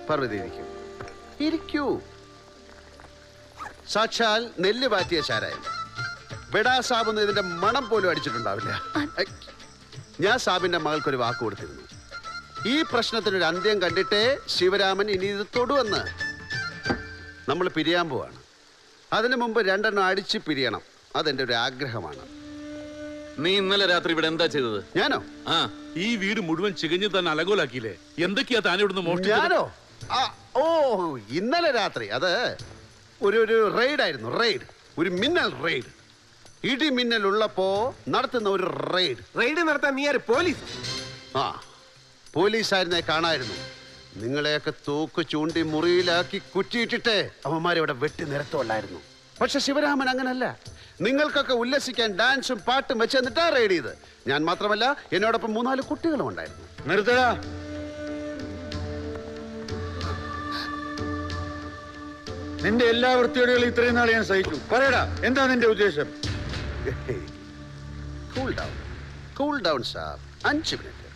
പാർവതി ഇരിക്കൂ, ഇരിക്കൂ. സാക്ഷാൽ നെല്ല് പാറ്റിയ ചാരായം. ബെഡാ സാബ് ഇതിന്റെ മണം പോലും അടിച്ചിട്ടുണ്ടാവില്ല. ഞാൻ സാബിന്റെ മകൾക്കൊരു വാക്ക് കൊടുത്തിരുന്നു, ഈ പ്രശ്നത്തിനൊരു അന്ത്യം കണ്ടിട്ടേ ശിവരാമൻ ഇനി ഇത് തൊടുവെന്ന്. നമ്മൾ പിരിയാൻ പോവാണ്. അതിനു മുമ്പ് 2 എണ്ണം അടിച്ച് പിരിയണം. അതെന്റെ ഒരു ആഗ്രഹമാണ്. നീ ഇന്നലെ രാത്രി ഇവിടെ എന്താ ചെയ്തത്? ഞാനോ? ഈ വീട് മുഴുവൻ ചികഞ്ഞ് തന്നെ അലങ്കോലാക്കിയില്ലേ? എന്തൊക്കെയാ താൻ ഇവിടുന്ന് മോഷ്ടിച്ചത്? ഞാനോ? ഓ, ഇന്നലെ രാത്രി അത് ഒരു റെയ്ഡായിരുന്നു. റെയ്ഡ്, ഒരു മിന്നൽ റെയ്ഡ്. ഇടി മിന്നൽ ഉള്ളപ്പോ നടത്തുന്ന ഒരു റെയ്ഡ് നടത്താൻ നീ ആര്? പോലീസ്? പോലീസായിരുന്നേ കാണായിരുന്നു. നിങ്ങളെയൊക്കെ തൂക്ക് ചൂണ്ടി മുറിയിലാക്കി കുറ്റിയിട്ടിട്ട് അവന്മാരിവിടെ വെട്ടി നിരത്തുള്ളായിരുന്നു. പക്ഷെ ശിവരാമൻ അങ്ങനല്ല. നിങ്ങൾക്കൊക്കെ ഉല്ലസിക്കാൻ ഡാൻസും പാട്ടും വെച്ച് എന്നിട്ടാ റെയ്ഡ് ചെയ്ത്. ഞാൻ മാത്രമല്ല, എന്നോടൊപ്പം 3-4 കുട്ടികളും ഉണ്ടായിരുന്നു. നിർത്തടാ. നിന്റെ എല്ലാ വൃത്തിയോടുകളും ഇത്രയും നാളെ ഞാൻ സഹിച്ചു. പറയടാ, എന്താ നിന്റെ ഉദ്ദേശം? Cool down sir. 5 minute,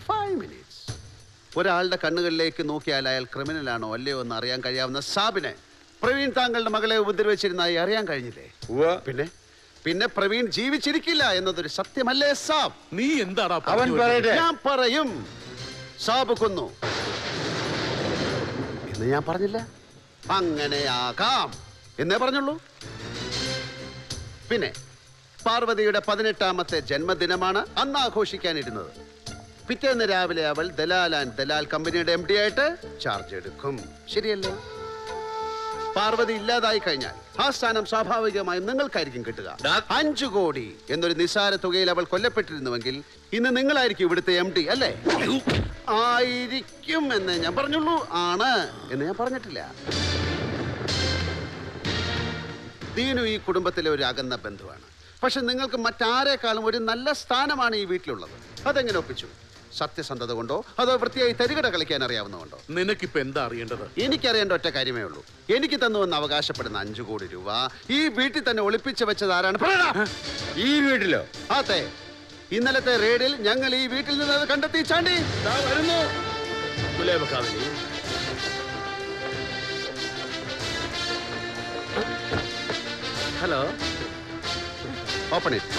5 minutes. ഒരാളുടെ കണ്ണുകളിലേക്ക് നോക്കിയാൽ അയാൾ ക്രിമിനലാണോ അല്ലയോ എന്ന് അറിയാൻ കഴിയാവുന്ന സാബിനെ പ്രവീൺ താങ്കളുടെ മകളെ ഉപദ്രവിച്ചിരുന്നായി അറിയാൻ കഴിഞ്ഞില്ലേ? പിന്നെ പ്രവീൺ ജീവിച്ചിരിക്കില്ല എന്നതൊരു സത്യമല്ലേ സാബ്? നീ എന്താടാ? ഞാൻ പറയും, സാബ് കൊന്നു എന്ന് ഞാൻ പറഞ്ഞില്ല. അങ്ങനെയാകാം എന്നേ പറഞ്ഞുള്ളൂ. പിന്നെ പാർവതിയുടെ 18ാമത്തെ ജന്മദിനമാണ് അന്ന് ആഘോഷിക്കാനിരുന്നത്. പിറ്റേന്ന് രാവിലെ അവൾ ദലാൽ ആൻഡ് ദലാൽ കമ്പനിയുടെ MD ആയിട്ട് ചാർജ് എടുക്കും. ശരിയല്ലേ? പാർവതി ഇല്ലാതായി കഴിഞ്ഞാൽ ആ സ്ഥാനം സ്വാഭാവികമായും നിങ്ങൾക്കായിരിക്കും കിട്ടുക. 5 കോടി എന്നൊരു നിസ്സാര തുകയിൽ അവൾ കൊല്ലപ്പെട്ടിരുന്നുവെങ്കിൽ ഇന്ന് നിങ്ങളായിരിക്കും ഇവിടുത്തെ MD അല്ലേ? ആയിരിക്കും എന്ന് ഞാൻ പറഞ്ഞുള്ളൂ. ആണ് എന്ന് ഞാൻ പറഞ്ഞിട്ടില്ല. ദീനു ഈ കുടുംബത്തിലെ ഒരു അകന്ന ബന്ധുവാണ്. പക്ഷെ നിങ്ങൾക്ക് മറ്റാരേക്കാളും ഒരു നല്ല സ്ഥാനമാണ് ഈ വീട്ടിലുള്ളത്. അതെങ്ങനെ ഒപ്പിച്ചു? സത്യസന്ധത കൊണ്ടോ അതോ വൃത്തിയായി തരികട കളിക്കാൻ അറിയാവുന്നതുകൊണ്ടോ? നിനക്കിപ്പോ എന്താ അറിയേണ്ടത്? എനിക്കറിയേണ്ട ഒറ്റ കാര്യമേ ഉള്ളൂ. എനിക്ക് തന്നുവെന്ന് അവകാശപ്പെടുന്ന 5 കോടി രൂപ ഈ വീട്ടിൽ തന്നെ ഒളിപ്പിച്ചു വെച്ചത് ആരാണ്? ഈ വീട്ടിലോ? അതെ. ഇന്നലത്തെ റെയ്ഡിൽ ഞങ്ങൾ ഈ വീട്ടിൽ നിന്ന് അത് കണ്ടെത്തി. ചാണ്ടി വരുന്നു. Hello, open it.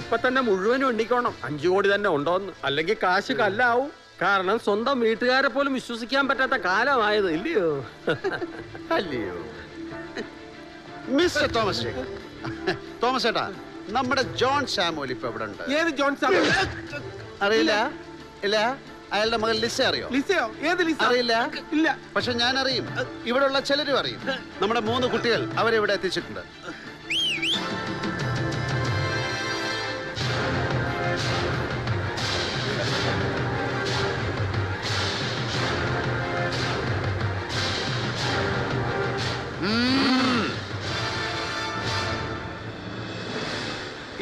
ഇപ്പൊ തന്നെ മുഴുവനും എണ്ണിക്കോണം. 5 കോടി തന്നെ ഉണ്ടോന്ന്, അല്ലെങ്കിൽ കാശ് കല്ലാവും. കാരണം സ്വന്തം വീട്ടുകാരെ പോലും വിശ്വസിക്കാൻ പറ്റാത്ത കാലമായത് ഇല്ലയോ? അല്ലയോ മിസ്റ്റർ തോമസ്? തോമസ് ഏട്ടാ, നമ്മുടെ ജോൺ സാമുവൽ ഇപ്പൊ എവിടെ ഉണ്ട്? ഏത് ജോൺ സാമുവൽ? അറിയില്ല. ഇല്ല. അയാളുടെ മകൾ ലിസ അറിയോ? ലിസയോ? ഏത് ലിസ? അറിയില്ല. ഇല്ല. പക്ഷെ ഞാൻ അറിയും. ഇവിടെ ഉള്ള ചിലരും അറിയും. നമ്മുടെ 3 കുട്ടികൾ അവരെ ഇവിടെ എത്തിച്ചിട്ടുണ്ട്.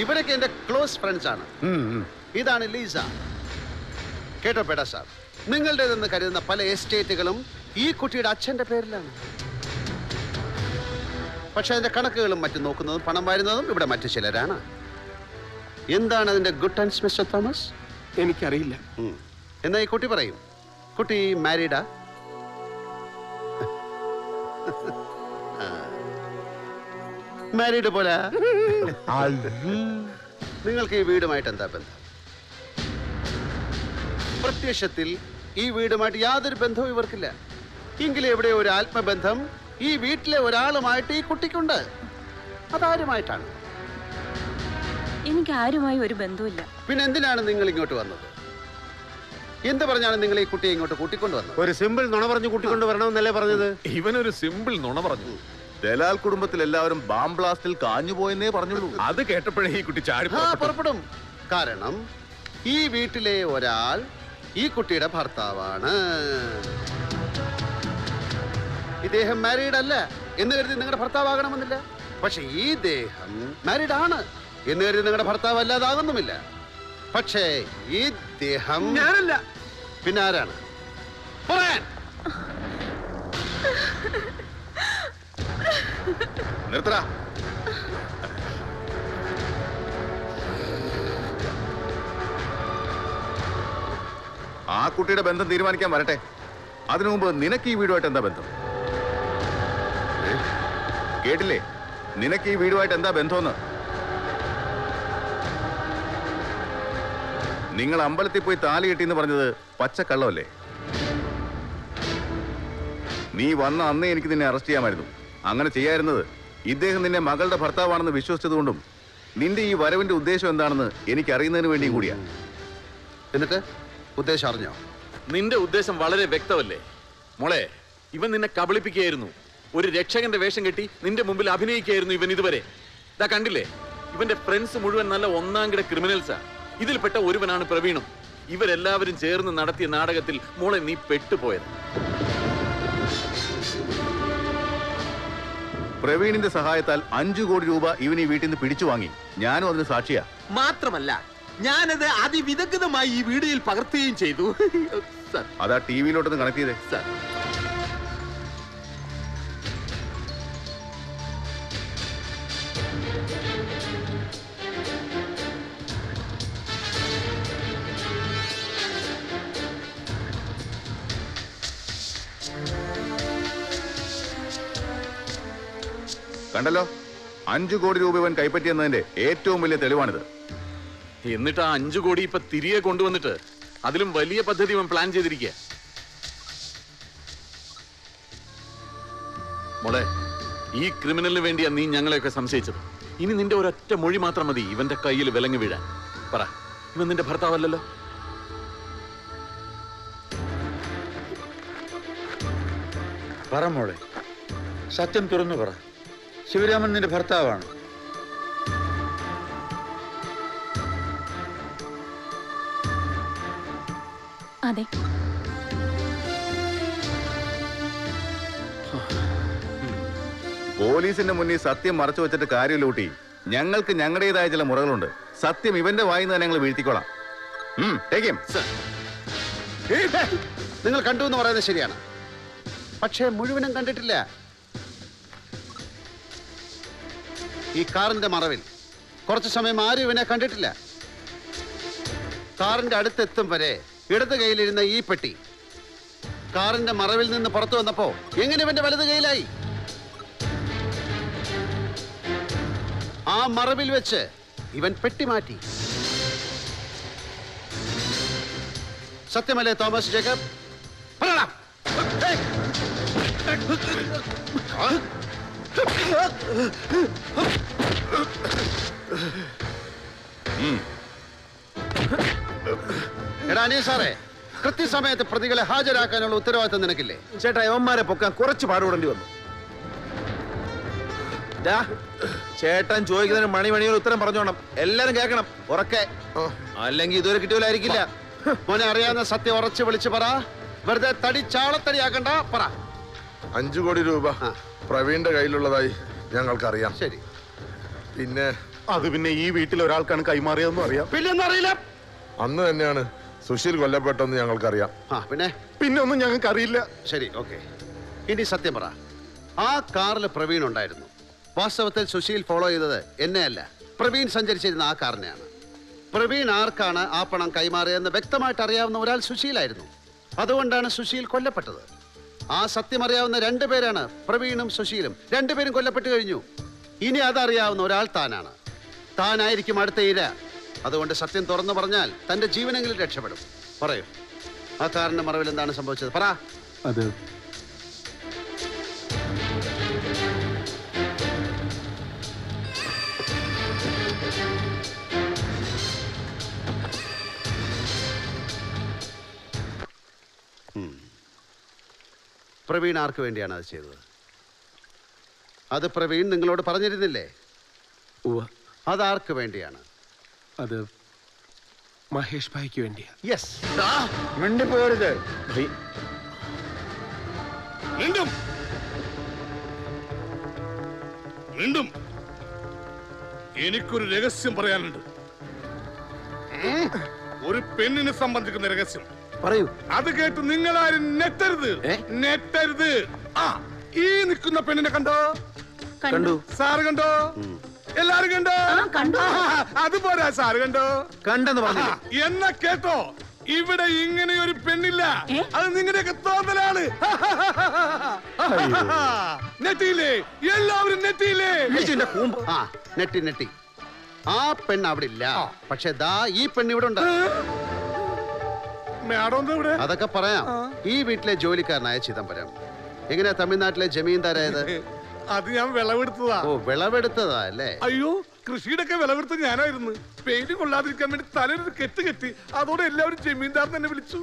ഇവരൊക്കെ എന്റെ ക്ലോസ് ഫ്രണ്ട്സ് ആണ്. ഇതാണ് ലീസ. കേട്ടോ പേടാ സാർ, നിങ്ങളുടേതെന്ന് കരുതുന്ന പല എസ്റ്റേറ്റുകളും ഈ കുട്ടിയുടെ അച്ഛന്റെ പേരിലാണ്. പക്ഷെ അതിന്റെ കണക്കുകളും മറ്റും നോക്കുന്നതും പണം വാരുന്നതും ഇവിടെ മറ്റു ചിലരാണ്. എന്താണ് അതിന്റെ ഗുഡ് ടൈംസ് മിസ്റ്റർ തോമസ്? എനിക്കറിയില്ല. എന്നാ ഈ കുട്ടി പറയും. കുട്ടി മാരീഡാ? മാരീഡ് പോലെ. നിങ്ങൾക്ക് ഈ വീടുമായിട്ട് എന്താ ബന്ധം? പ്രത്യക്ഷത്തിൽ ഈ വീടുമായിട്ട് യാതൊരു ബന്ധവും ഇവർക്കില്ല. എങ്കിലും എവിടെ ഒരു ആത്മബന്ധം ഈ വീട്ടിലെ ഒരാളുമായിട്ട് ഈ കുട്ടിക്കുണ്ട്. അതാരുമായിട്ടാണ്? എനിക്ക് ആരുമായി ഒരു ബന്ധവുമില്ല. പിന്നെ എന്തിനാണ് നിങ്ങൾ ഇങ്ങോട്ട് വന്നത്? എന്ത് പറഞ്ഞാണ് നിങ്ങൾ ഈ കുട്ടിയെ ഇങ്ങോട്ട് കൂട്ടിക്കൊണ്ടുവന്നത്? ഒരു സിമ്പിൾ നുണ പറഞ്ഞു കൂട്ടിക്കൊണ്ട് വരണമെന്നല്ലേ പറഞ്ഞത്? ഇവനൊരു സിമ്പിൾ നുണ പറഞ്ഞു. ദലാൽ കുടുംബത്തിൽ എല്ലാവരും ബാം ബ്ലാസ്റ്റിൽ കാഞ്ഞു പോയെന്നേ പറഞ്ഞുള്ളൂ. അത് കേട്ടപ്പോഴേ ഈ കുട്ടി ചാടി പുറപ്പെടും. കാരണം ഈ വീട്ടിലെ ഒരാൾ ഈ കുട്ടിയുടെ ഭർത്താവാണ്. ഇദ്ദേഹം മാരീഡ് അല്ല എന്ന് കരുതി നിങ്ങളുടെ ഭർത്താവാകണമെന്നില്ല. പക്ഷെ ഈ ദേഹം മാരീഡ് ആണ് എന്ന് കരുതി നിങ്ങളുടെ ഭർത്താവ് അല്ലാതാകുന്നുമില്ല. പക്ഷേ ഈ ദേഹം ഞാനല്ല. പിന്നെ ആരാണ്? പറയാൻ. നിർത്തടാ. കുട്ടിയുടെ ബന്ധം തീരുമാനിക്കാൻ വരട്ടെ. അതിനു മുമ്പ് നിനക്ക് ഈ വീടുമായിട്ട് എന്താ ബന്ധം? കേട്ടില്ലേ? നിനക്ക് ഈ വീടുമായിട്ട് എന്താ ബന്ധമെന്ന്? നിങ്ങൾ അമ്പലത്തിൽ പോയി താലി കെട്ടിയെന്ന് പറഞ്ഞത് പച്ചക്കള്ളമല്ലേ? നീ വന്ന അന്നേ എനിക്ക് നിന്നെ അറസ്റ്റ് ചെയ്യാമായിരുന്നു. അങ്ങനെ ചെയ്യായിരുന്നത് ഇദ്ദേഹം നിന്നെ മകളുടെ ഭർത്താവാണെന്ന് വിശ്വസിച്ചതുകൊണ്ടും നിന്റെ ഈ വരവിന്റെ ഉദ്ദേശം എന്താണെന്ന് എനിക്ക് അറിയുന്നതിന് വേണ്ടിയും കൂടിയാ. എന്നിട്ട് ഉദ്ദേശം അറിഞ്ഞോ? നിന്റെ ഉദ്ദേശം വളരെ വ്യക്തമല്ലേ മോളെ? ഇവൻ നിന്നെ കബളിപ്പിക്കുകയായിരുന്നു. ഒരു രക്ഷകന്റെ വേഷം കെട്ടി നിന്റെ മുമ്പിൽ അഭിനയിക്കുകയായിരുന്നു ഇവൻ ഇതുവരെ. ഇതാ കണ്ടില്ലേ, ഇവന്റെ ഫ്രണ്ട്സ് മുഴുവൻ നല്ല ഒന്നാംകിട ക്രിമിനൽസാ. ഇതിൽപ്പെട്ട ഒരുവനാണ് പ്രവീണും. ഇവരെല്ലാവരും ചേർന്ന് നടത്തിയ നാടകത്തിൽ മോളെ നീ പെട്ടുപോയത്. പ്രവീണിന്റെ സഹായത്താൽ 5 കോടി രൂപ ഇവൻ ഈ വീട്ടിൽ നിന്ന് പിടിച്ചു വാങ്ങി. ഞാനും അതിന് സാക്ഷിയാ. മാത്രമല്ല ഞാനത് അതിവിദഗ്ധമായി ഈ വീഡിയോയിൽ പകർത്തുകയും ചെയ്തു. സർ, അതാ ടിവിയിലോട്ടൊന്ന് കണക്ട് ചെയ്തേ. സർ. കണ്ടല്ലോ, 5 കോടി രൂപ ഇവൻ കൈപ്പറ്റിയെന്നതിന്റെ ഏറ്റവും വലിയ തെളിവാണിത്. എന്നിട്ട് ആ 5 കോടി ഇപ്പൊ തിരികെ കൊണ്ടുവന്നിട്ട് അതിലും വലിയ പദ്ധതി ഇവൻ പ്ലാൻ ചെയ്തിരിക്കുക. മോളെ, ഈ ക്രിമിനലിന് വേണ്ടിയാ നീ ഞങ്ങളെയൊക്കെ സംശയിച്ചത്. ഇനി നിന്റെ ഒരൊറ്റ മൊഴി മാത്രം മതി ഇവന്റെ കയ്യിൽ വിലങ്ങ് വീഴാൻ. പറ, ഇവൻ നിന്റെ ഭർത്താവല്ലല്ലോ? പറ മോളെ, സത്യം തുറന്നു പറ. ശിവരാമൻ നിന്റെ ഭർത്താവാണ്? അതെ. പോലീസിന്റെ മുന്നിൽ സത്യം മറച്ചു വെച്ചിട്ട് കാര്യമില്ല കുട്ടി. ഞങ്ങൾക്ക് ഞങ്ങളുടേതായ ചില മുറകളുണ്ട്. സത്യം ഇവന്റെ വായിന്ന് തന്നെ ഞങ്ങൾ വീഴ്ത്തിക്കോളാം. നിങ്ങൾ കണ്ടു എന്ന് പറയുന്നത് ശരിയാണ്, പക്ഷേ മുഴുവനും കണ്ടിട്ടില്ല. ഈ കാറിന്റെ മറവിൽ കുറച്ചു സമയം ആരും ഇവനെ കണ്ടിട്ടില്ല. കാറിന്റെ അടുത്തെത്തും വരെ ഇടത് കയ്യിലിരുന്ന ഈ പെട്ടി കാറിന്റെ മറവിൽ നിന്ന് പുറത്തു വന്നപ്പോ എങ്ങനെ ഇവന്റെ വലത് കയ്യിലായി? ആ മറവിൽ വെച്ച് ഇവൻ പെട്ടി മാറ്റി. സത്യമല്ലേ തോമസ് ജേക്കബ്? പറയടാ. എടാ അനിയ സാറേ, കൃത്യസമയത്ത് പ്രതികളെ ഹാജരാക്കാനുള്ള ഉത്തരവാദിത്തം നിനക്കില്ലേ? ചേട്ടാ, യവന്മാരെ പൊക്കാൻ കുറച്ച് പാടുപെടേണ്ടി വന്നു. ചേട്ടൻ ചോദിക്കുന്നതിന് മണിമണിയൊരു ഉത്തരം പറഞ്ഞോണം. എല്ലാരും കേൾക്കണം ഉറക്കെ, അല്ലെങ്കിൽ ഇതുവരെ കിട്ടിയവരായിരിക്കില്ല. മോനെ, അറിയാവുന്ന സത്യം ഉറച്ചു വിളിച്ചു പറ. വെറുതെ തടി ചാളത്തടിയാക്കണ്ട, പറ. 5 കോടി രൂപ പ്രവീണിന്റെ കയ്യിലുള്ളതായി ഞങ്ങൾക്കറിയാം. ശരി. പിന്നെ അത് പിന്നെ ഈ വീട്ടിൽ ഒരാൾക്കാണ് കൈമാറിയതെന്നും അറിയാം. പിന്നൊന്നും അറിയില്ല. അന്ന് തന്നെയാണ് സുശീൽ കൊല്ലപ്പെട്ടെന്ന് ഞങ്ങൾക്കറിയാം. പിന്നെ ഒന്നും ഞങ്ങൾക്ക് അറിയില്ല. ശരി, ഓക്കെ. ഇനി സത്യം പറ. ആ കാറിൽ പ്രവീൺ ഉണ്ടായിരുന്നു. വാസ്തവത്തിൽ സുശീൽ ഫോളോ ചെയ്തത് എന്നെയല്ല, പ്രവീൺ സഞ്ചരിച്ചിരുന്ന ആ കാറിനെയാണ്. പ്രവീൺ ആർക്കാണ് ആ പണം കൈമാറിയതെന്ന് വ്യക്തമായിട്ട് അറിയാവുന്ന ഒരാൾ സുശീലായിരുന്നു. അതുകൊണ്ടാണ് സുശീൽ കൊല്ലപ്പെട്ടത്. ആ സത്യം അറിയാവുന്ന 2 പേരാണ് പ്രവീണും സുശീലും. 2 പേരും കൊല്ലപ്പെട്ടു കഴിഞ്ഞു. ഇനി അതറിയാവുന്ന ഒരാൾ താനാണ്. താനായിരിക്കും അടുത്ത ഇര. അതുകൊണ്ട് സത്യം തുറന്നു പറഞ്ഞാൽ തന്റെ ജീവനെങ്കിലും രക്ഷപ്പെടും. പറയൂ, ആ കാറിന്റെ മറവിൽ എന്താണ് സംഭവിച്ചത്? പറ. അത് പ്രവീൺ ആർക്ക് വേണ്ടിയാണ് അത് ചെയ്തത്? അത് പ്രവീൺ നിങ്ങളോട് പറഞ്ഞിരുന്നില്ലേ? അതാർക്ക് വേണ്ടിയാണ്? അത് മഹേഷ് ഭായിക്ക് വേണ്ടിയാ. യെസ്. മിണ്ടിപ്പോരുത്. വീണ്ടും വീണ്ടും എനിക്കൊരു രഹസ്യം പറയാനുണ്ട്. ഒരു പെണ്ണിനെ സംബന്ധിക്കുന്ന രഹസ്യം. പറയൂ. അത് കേട്ട് നിങ്ങളാരും നെറ്റരുത്. നെറ്റരുത്. ആ, ഈ നിൽക്കുന്ന പെണ്ണിനെ കണ്ടോ? കണ്ടു. സാറ് കണ്ടോ? എല്ലാരും കണ്ടോ? അതുപോരാ, സാറ് കണ്ടോ? കണ്ടെന്ന് പറഞ്ഞു. എന്നാ കേട്ടോ, ഇവിടെ ഇങ്ങനെ ഒരു പെണ്ണില്ല. അത് നിങ്ങളുടെയൊക്കെ തോന്നലാണ്. നെറ്റിയില്ലേ, എല്ലാവരും നെറ്റിയില്ലേ? ആ നെട്ടി നെട്ടി. ആ പെണ്ണ് അവിടെ ഇല്ല. പക്ഷെ ദാ ഈ പെണ്ണ് ഇവിടെ ഉണ്ട്. അതൊക്കെ പറയാം. ഈ വീട്ടിലെ ജോലിക്കാരനായ ചിദംബരം എങ്ങനെയാ തമിഴ്നാട്ടിലെ ജമീന്ദാരായത്? അത് ഞാൻ വിളവെടുത്തതാ. ഓ വിളവെടുത്തതാ അല്ലേ? അയ്യോ, കൃഷിയുടെ ഒക്കെ വിളവെടുത്ത് ഞാനായിരുന്നു. പെയിന്റ് കൊള്ളാതിരിക്കാൻ വേണ്ടി തലയൊരു കെട്ട് കെട്ടി അതോടെ എല്ലാവരും ജമീന്ദാർ തന്നെ വിളിച്ചു.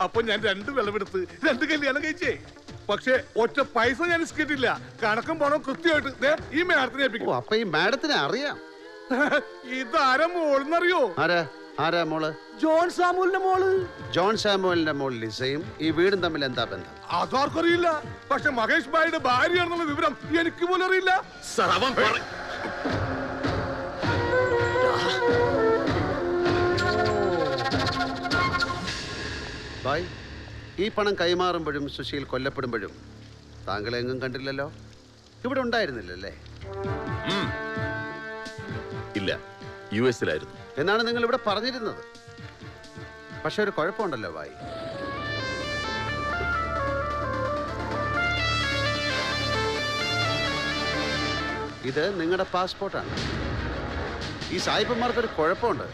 അപ്പൊ ഞാൻ 2 വിളവെടുത്ത് 2 കല്യാണം കഴിച്ചേ. പക്ഷെ ഒറ്റ പൈസ ഞാൻ ഇസ്കിട്ടില്ല. കണക്കും പണം കൃത്യമായിട്ട് ഈ മാഡത്തിനെ ഏൽപ്പിക്കും. അപ്പൊ ഈ മാഡത്തിനെ അറിയാം. ഇതാരാ മോളെന്നറിയോ? ആരാ മോള്? ജോൺ സാമുവലിന്റെ മോള്. ജോൺ സാമുവലിന്റെ മോൾ ലിസയും ഈ വീടും തമ്മിൽ എന്താ ബന്ധം? അതാർക്കറിയില്ല. പക്ഷെ മഹേഷ് ഭായിയുടെ ഭാര്യയാണെന്നുള്ള വിവരം എനിക്ക് പോലും അറിയില്ല. ബായ്, ഈ പണം കൈമാറുമ്പോഴും സുശീൽ കൊല്ലപ്പെടുമ്പോഴും താങ്കളെ എങ്ങും കണ്ടില്ലല്ലോ. ഇവിടെ ഉണ്ടായിരുന്നില്ലല്ലേ? ഇല്ല, യുഎസിലായിരുന്നു എന്നാണ് നിങ്ങൾ ഇവിടെ പറഞ്ഞിരുന്നത്. പക്ഷെ ഒരു കുഴപ്പമുണ്ടല്ലോ ബായ്. ഇത് നിങ്ങളുടെ പാസ്പോർട്ടാണ്. ഈ സായിപ്പന്മാർക്കൊരു കുഴപ്പമുണ്ട്.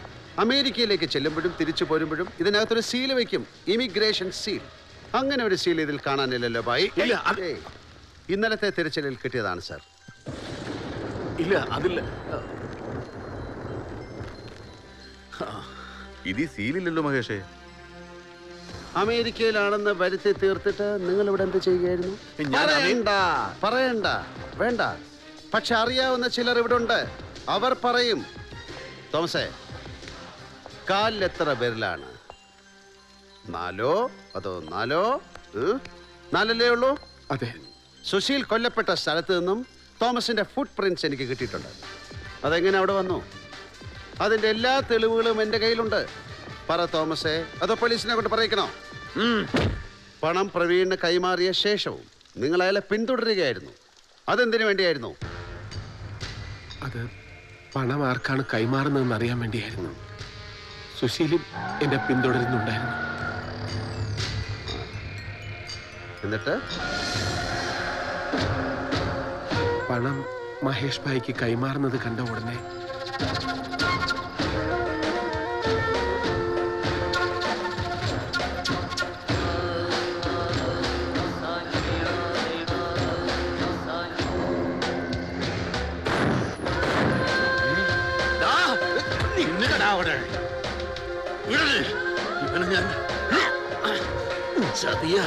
അമേരിക്കയിലേക്ക് ചെല്ലുമ്പോഴും തിരിച്ചു പോരുമ്പോഴും ഇതിനകത്തൊരു സീൽ വെക്കും, ഇമിഗ്രേഷൻ സീൽ. അങ്ങനെ ഒരു സീൽ ഇതിൽ കാണാനില്ലല്ലോ ബായ്. ഇന്നലത്തെ തിരച്ചിലിൽ കിട്ടിയതാണ് സാർ. ഇല്ല, അതില്ല. ഇത് സീലില്ലല്ലോ മഹേഷേ. അമേരിക്കയിലാണെന്ന് വരുത്തി തീർത്തിട്ട് നിങ്ങൾ ഇവിടെ എന്ത് ചെയ്യുകയായിരുന്നു? പറയണ്ട, വേണ്ട. പക്ഷെ അറിയാവുന്ന ചിലർ ഇവിടെ ഉണ്ട്. അവർ പറയും. തോമസേ, കാലിൽ എത്ര വിരലാണ്? 4 അതോ 4? 4 ഉള്ളൂ. അതെ. സുശീൽ കൊല്ലപ്പെട്ട സ്ഥലത്ത് നിന്നും തോമസിന്റെ ഫുട് പ്രിന്റ്സ് എനിക്ക് കിട്ടിയിട്ടുണ്ട്. അതെങ്ങനെ അവിടെ വന്നു? അതിന്റെ എല്ലാ തെളിവുകളും എന്റെ കയ്യിലുണ്ട്. പറ തോമസേ, അതോ പോലീസിനെ കൊണ്ട് പറയിക്കണോ? പണം പ്രവീണിന് കൈമാറിയ ശേഷവും നിങ്ങൾ അയാളെ പിന്തുടരുകയായിരുന്നു. അതെന്തിനു വേണ്ടിയായിരുന്നു? അത് പണം ആർക്കാണ് കൈമാറുന്നതെന്ന് അറിയാൻ വേണ്ടിയായിരുന്നു. സുശീലും എന്നെ പിന്തുടരുന്നുണ്ടായിരുന്നു. എന്നിട്ട് പണം മഹേഷ് ഭായിക്ക് കൈമാറുന്നത് കണ്ട ഉടനെ ഇവനെ ഞാൻ ചതിയാ.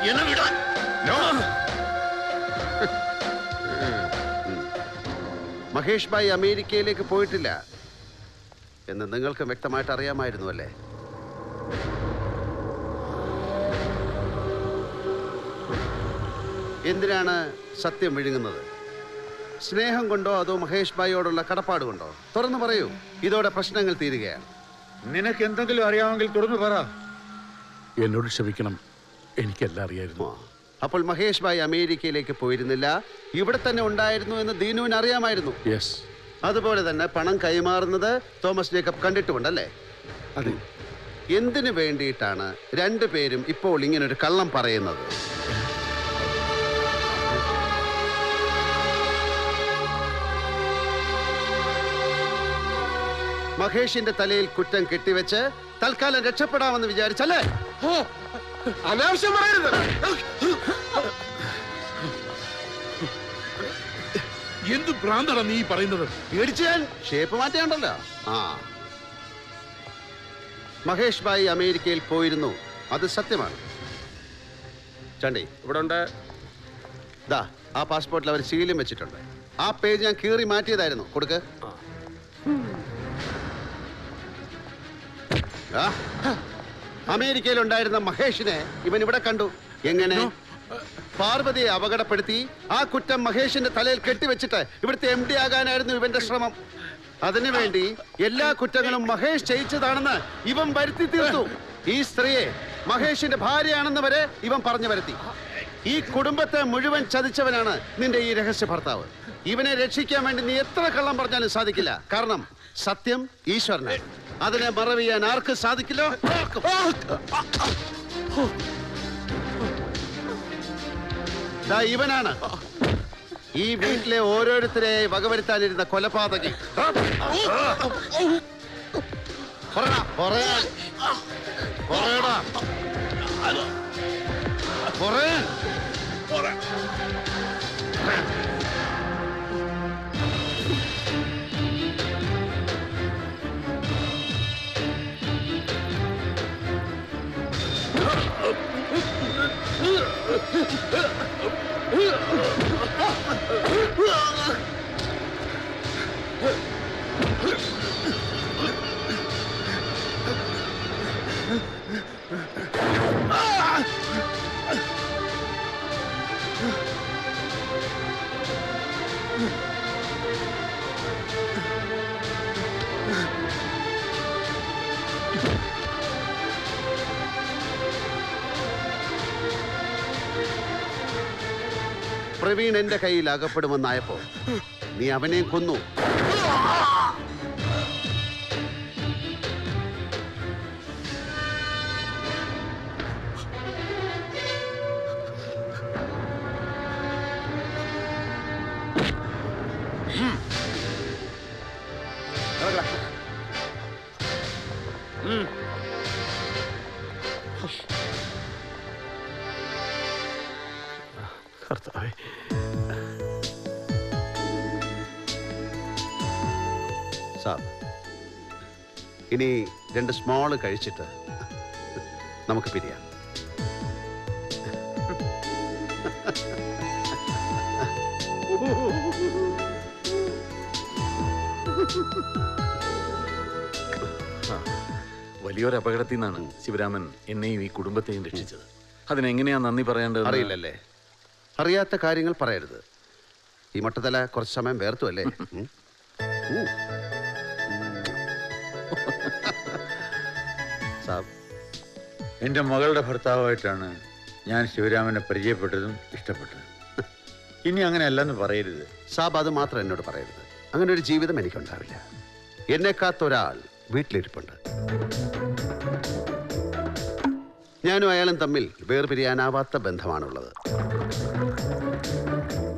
എന്നെ വിടാൻ. മഹേഷ് ഭായ് അമേരിക്കയിലേക്ക് പോയിട്ടില്ല എന്ന് നിങ്ങൾക്ക് വ്യക്തമായിട്ട് അറിയാമായിരുന്നു അല്ലേ? എന്തിനാണ് സത്യം വിഴുങ്ങുന്നത്? സ്നേഹം കൊണ്ടോ അതോ മഹേഷ് ഭായിയോടുള്ള കടപ്പാട് കൊണ്ടോ? തുറന്നു പറയൂ. ഇതോടെ പ്രശ്നങ്ങൾ തീരുകയാണ്. നിനക്ക് എന്തെങ്കിലും അറിയാമെങ്കിൽ തുറന്നു പറ. എന്നോട് ക്ഷമിക്കണം, എനിക്കെല്ലാം അറിയായിരുന്നു. അപ്പോൾ മഹേഷ് ഭായ് അമേരിക്കയിലേക്ക് പോയിരുന്നില്ല, ഇവിടെ തന്നെ ഉണ്ടായിരുന്നു എന്ന് ദീനുവിന് അറിയാമായിരുന്നു. അതുപോലെ തന്നെ പണം കൈമാറുന്നത് തോമസ് ജേക്കബ് കണ്ടിട്ടുണ്ടല്ലേ? അതെ. എന്തിനു വേണ്ടിയിട്ടാണ് 2 പേരും ഇപ്പോൾ ഇങ്ങനൊരു കള്ളം പറയുന്നത്? മഹേഷിന്റെ തലയിൽ കുറ്റം കെട്ടിവെച്ച് തൽക്കാലം രക്ഷപ്പെടാമെന്ന് വിചാരിച്ചല്ലേ? അനാവശ്യം പറയരുത്. എന്ത് ഭ്രാന്താണ് നീ പറയുന്നത്? പേടിച്ച് ഞാൻ ഷേപ്പ് മാറ്റിയുണ്ടല്ലോ. മഹേഷ് ഭായ് അമേരിക്കയിൽ പോയിരുന്നു, അത് സത്യമാണ്. ചണ്ടി ഇവിടെ ഉണ്ട്. ദാ ആ പാസ്പോർട്ടിൽ അവർ സീലും വെച്ചിട്ടുണ്ട്. ആ പേജ് ഞാൻ കീറി മാറ്റിയതായിരുന്നു. കൊടുക്ക്. അമേരിക്കയിൽ ഉണ്ടായിരുന്ന മഹേഷിനെ ഇവൻ ഇവിടെ കണ്ടു. എങ്ങനെ? പാർവതിയെ അപകടപ്പെടുത്തി ആ കുറ്റം മഹേഷിന്റെ തലയിൽ കെട്ടിവെച്ചിട്ട് ഇവിടുത്തെ MD ആകാനായിരുന്നു ഇവന്റെ ശ്രമം. അതിനുവേണ്ടി എല്ലാ കുറ്റങ്ങളും മഹേഷ് ചെയ്യിച്ചതാണെന്ന് ഇവൻ വരുത്തി തീർത്തു. ഈ സ്ത്രീയെ മഹേഷിന്റെ ഭാര്യയാണെന്ന് വരെ ഇവൻ പറഞ്ഞു വരുത്തി. ഈ കുടുംബത്തെ മുഴുവൻ ചതിച്ചവനാണ് നിന്റെ ഈ രഹസ്യ ഭർത്താവ്. ഇവനെ രക്ഷിക്കാൻ വേണ്ടി നീ എത്ര കള്ളം പറഞ്ഞാലും സാധിക്കില്ല. കാരണം സത്യം ഈശ്വരനാണ്. അതിനെ മറവ് ചെയ്യാൻ ആർക്കും സാധിക്കില്ലോ. ദാ ഇവനാണ് ഈ വീട്ടിലെ ഓരോരുത്തരെയായി വകവരുത്താനിരുന്ന കൊലപാതകി. പറയടാ. പ്രവീൺ എന്റെ കയ്യിൽ അകപ്പെടുമെന്നായപ്പോ നീ അവനെ കൊന്നു. കർത്താവേ, സാർ ഇനി 2 സ്മോള് കഴിച്ചിട്ട് നമുക്ക് പിരിയാം. വലിയൊരു അപകടത്തിൽ നിന്നാണ് ശിവരാമൻ എന്നെയും ഈ കുടുംബത്തെയും രക്ഷിച്ചത്. അതിനെങ്ങനെയാ നന്ദി പറയേണ്ടത് അറിയില്ലല്ലേ? അറിയാത്ത കാര്യങ്ങൾ പറയരുത്. ഈ മൊട്ടത്തല കുറച്ച് സമയം വേർത്തു അല്ലേ? സാബ്, എന്റെ മകളുടെ ഭർത്താവായിട്ടാണ് ഞാൻ ശിവരാമനെ പരിചയപ്പെട്ടതും ഇഷ്ടപ്പെട്ടതും. ഇനി അങ്ങനെയല്ലെന്ന് പറയരുത്. സാബ് അത് മാത്രം എന്നോട് പറയരുത്. അങ്ങനെ ഒരു ജീവിതം എനിക്കുണ്ടാവില്ല. എന്നെ കാത്തൊരാൾ വീട്ടിലിരിപ്പുണ്ട്. ഞാനും അയാളും തമ്മിൽ വേർപിരിയാനാവാത്ത ബന്ധമാണുള്ളത്.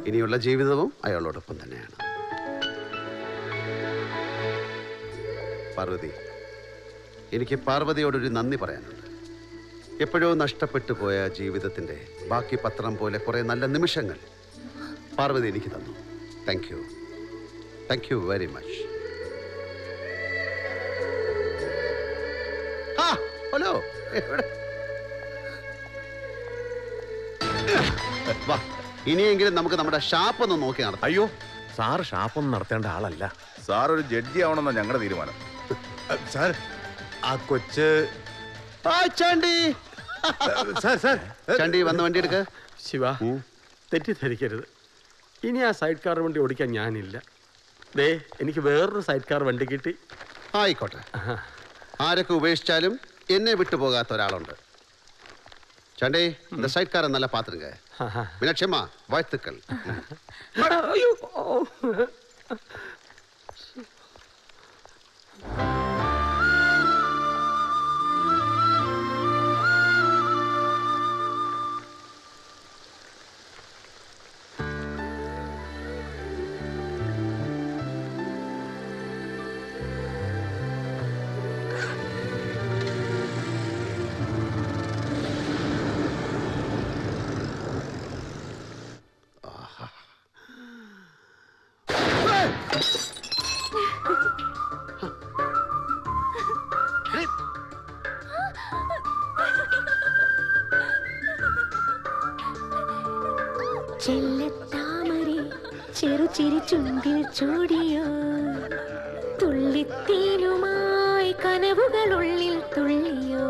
ഇനിയുള്ള ജീവിതവും അയാളോടൊപ്പം തന്നെയാണ്. പാർവതി, എനിക്ക് പാർവതിയോടൊരു നന്ദി പറയാനുണ്ട്. എപ്പോഴോ നഷ്ടപ്പെട്ടു പോയ ജീവിതത്തിന്റെ ബാക്കി പത്രം പോലെ കുറെ നല്ല നിമിഷങ്ങൾ പാർവതി എനിക്ക് തന്നു. Thank you. Thank you very much. Hello, വാ, ഇനിയെങ്കിലും നമുക്ക് നമ്മുടെ ഷാപ്പ് ഒന്ന് നോക്കി നടത്താം. അയ്യോ, സാർ ഷാപ്പൊന്നും നടത്തേണ്ട ആളല്ല. സാർ ഒരു ജഡ്ജി ആവണമെന്നാ ഞങ്ങളുടെ തീരുമാനം. സാർ, ആ കൊച്ച് ചാണ്ടി, സാർ ചാണ്ടി വന്ന് വണ്ടി എടുക്ക. ശിവ, തെറ്റിദ്ധരിക്കരുത്. ഇനി ആ സൈഡ് കാർ വണ്ടി ഓടിക്കാൻ ഞാനില്ല. ദേ, എനിക്ക് വേറൊരു സൈഡ് കാർ വണ്ടി കിട്ടി. ആയിക്കോട്ടെ. ആരൊക്കെ ഉപേക്ഷിച്ചാലും എന്നെ വിട്ടുപോകാത്ത ഒരാളുണ്ട്. ചാണ്ടി, இந்த சைட் காரை நல்லா பாத்துருங்க. மீனாட்சியம்மா, வாழ்த்துக்கள். അയ്യോ, ചെല്ലത്താമരെ ചെറുചിരി ചുണ്ടിൽ ചൂടിയോ, തുള്ളിത്തേനുമായി കനവുകളുള്ളിൽ തുള്ളിയോ.